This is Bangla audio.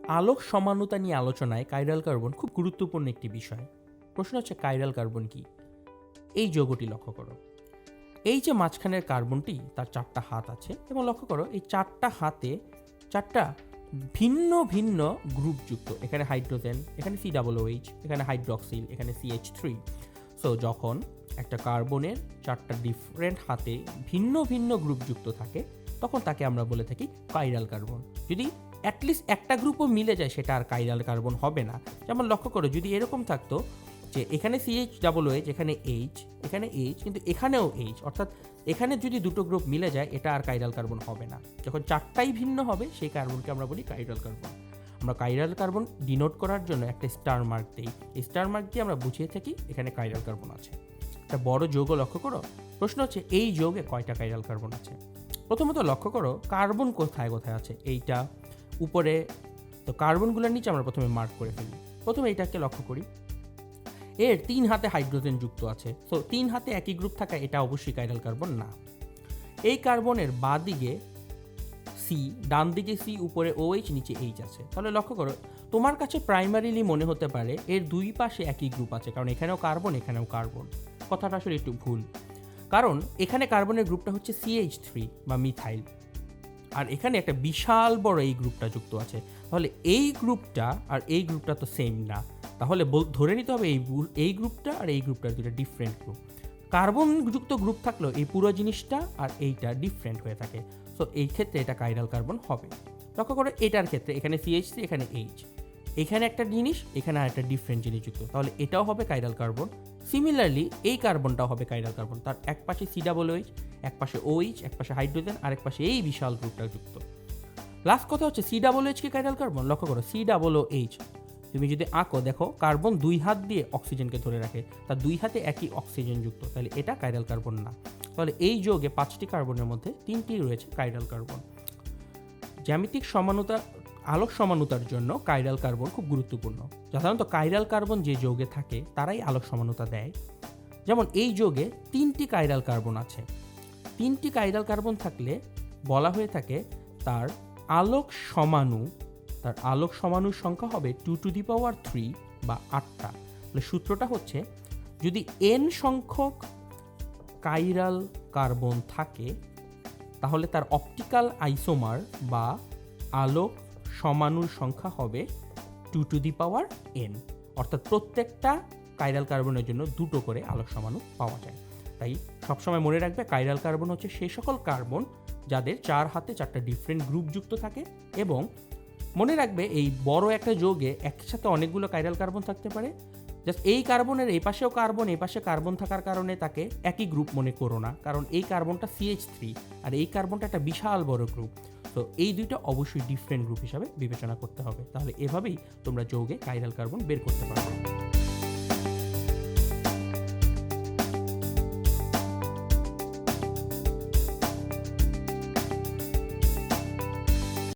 আলোক সমানুতা নিয়ে আলোচনায় কাইরাল কার্বন খুব গুরুত্বপূর্ণ একটি বিষয়। প্রশ্ন হচ্ছে কাইরাল কার্বন কি? এই যৌগটি লক্ষ্য করো, এই যে মাঝখানের কার্বনটি তার 4টা হাত আছে এবং লক্ষ্য করো এই 4টা হাতে 4টা ভিন্ন ভিন্ন গ্রুপ যুক্ত। এখানে হাইড্রোজেন, এখানে COOH, এখানে হাইড্রক্সিল, এখানে CH3। সো যখন একটা কার্বনের 4টা ডিফারেন্ট হাতে ভিন্ন ভিন্ন গ্রুপ যুক্ত থাকে তখন তাকে আমরা বলে থাকি কাইরাল কার্বন। যদি অ্যাটলিস্ট একটা গ্রুপও মিলে যায় সেটা আর কাইরাল কার্বন হবে না। যেমন লক্ষ্য করো, যদি এরকম থাকতো যে এখানে CHOOH, এখানে H, এখানে H, কিন্তু এখানেও H, অর্থাৎ এখানে যদি দুটো গ্রুপ মিলে যায় এটা আর কাইরাল কার্বন হবে না। যখন 4টাই ভিন্ন হবে সেই কার্বনকে আমরা বলি কাইরাল কার্বন। আমরা কাইরাল কার্বন ডিনোট করার জন্য একটা স্টার মার্ক দিই। এই স্টার মার্ক দিয়ে আমরা বুঝিয়ে থাকি এখানে কাইরাল কার্বন আছে। একটা বড় যৌগ লক্ষ্য করো, প্রশ্ন হচ্ছে এই যৌগে কয়টা কাইরাল কার্বন আছে। প্রথমত লক্ষ্য করো কার্বন কোথায় কোথায় আছে। এইটা উপরে, তো কার্বনগুলোর নিচে আমরা প্রথমে মার্ক করে ফেলি। প্রথমে এইটাকে লক্ষ্য করি, এর 3 হাতে হাইড্রোজেন যুক্ত আছে। সো 3 হাতে একই গ্রুপ থাকা এটা অবশ্যই কাইরাল কার্বন না। এই কার্বনের বাঁ দিকে C, ডান দিকে C, উপরে OH, নিচে H আছে। তাহলে লক্ষ্য করো তোমার কাছে প্রাইমারিলি মনে হতে পারে এর দুই পাশে একই গ্রুপ আছে, কারণ এখানেও কার্বন এখানেও কার্বন। কথাটা আসলে একটু ভুল, কারণ এখানে কার্বনের গ্রুপটা হচ্ছে CH3 বা মিথাইল, আর এখানে একটা বিশাল বড় এই গ্রুপটা যুক্ত আছে। তাহলে এই গ্রুপটা আর এই গ্রুপটা তো সেম না। তাহলে ধরে নিতে হবে এই গ্রুপটা আর এই গ্রুপটা দুটো ডিফারেন্ট গ্রুপ। কার্বন যুক্ত গ্রুপ থাকলেও এই পুরো জিনিসটা আর এইটা ডিফারেন্ট হয়ে থাকে। সো এই ক্ষেত্রে এটা কাইরাল কার্বন হবে। লক্ষ্য করো এটার ক্ষেত্রে এখানে CH3, এখানে H, এখানে একটা জিনিস, এখানে আর একটা ডিফারেন্ট জিনিস যুক্ত, তাহলে এটাও হবে কাইরাল কার্বন। সিমিলারলি এই কার্বনটাও হবে কাইরাল কার্বন। তার এক পাশে COOH, এক পাশে OH, এক পাশে হাইড্রোজেন, আরেক পাশে এই বিশাল গ্রুপটা যুক্ত। লাস্ট কথা হচ্ছে COOH কি কাইরাল কার্বন? লক্ষ্য করো COOH তুমি যদি আঁকো দেখো কার্বন 2 হাত দিয়ে অক্সিজেনকে ধরে রাখে, তার 2 হাতে একই অক্সিজেন যুক্ত, তাহলে এটা কাইরাল কার্বন না। তাহলে এই যৌগে 5টি কার্বনের মধ্যে 3টি রয়েছে কাইরাল কার্বন। জ্যামিতিক সমানুতা, আলোক সমানুতার জন্য কাইরাল কার্বন খুব গুরুত্বপূর্ণ। সাধারণত কাইরাল কার্বন যে যৌগে থাকে তারাই আলোক সমানুতা দেয়। যেমন এই যৌগে 3টি কাইরাল কার্বন আছে। 3টি কাইরাল কার্বন থাকলে বলা হয়ে থাকে তার আলোক সমাণুর সংখ্যা হবে 2⁻³ বা 8টা। তাহলে সূত্রটা হচ্ছে যদি n সংখ্যক কাইরাল কার্বন থাকে তাহলে তার অপটিক্যাল আইসোমার বা আলোক সমাণুর সংখ্যা হবে 2n, অর্থাৎ প্রত্যেকটা কাইরাল কার্বনের জন্য 2টো করে আলোক সমাণু পাওয়া যায়। তাই সবসময় মনে রাখবে কাইরাল কার্বন হচ্ছে সেই সকল কার্বন যাদের 4 হাতে 4টা ডিফারেন্ট গ্রুপ যুক্ত থাকে, এবং মনে রাখবে এই বড় একটা যৌগে একসাথে অনেকগুলো কাইরাল কার্বন থাকতে পারে। জাস্ট এই কার্বনের এই পাশেও কার্বন, এই পাশে কার্বন থাকার কারণে তাকে একই গ্রুপ মনে করো না, কারণ এই কার্বনটা CH3 আর এই কার্বনটা একটা বিশাল বড় গ্রুপ। তো এই দুইটা অবশ্যই ডিফারেন্ট গ্রুপ হিসাবে বিবেচনা করতে হবে। তাহলে এভাবেই তোমরা যৌগে কাইরাল কার্বন বের করতে পারবে।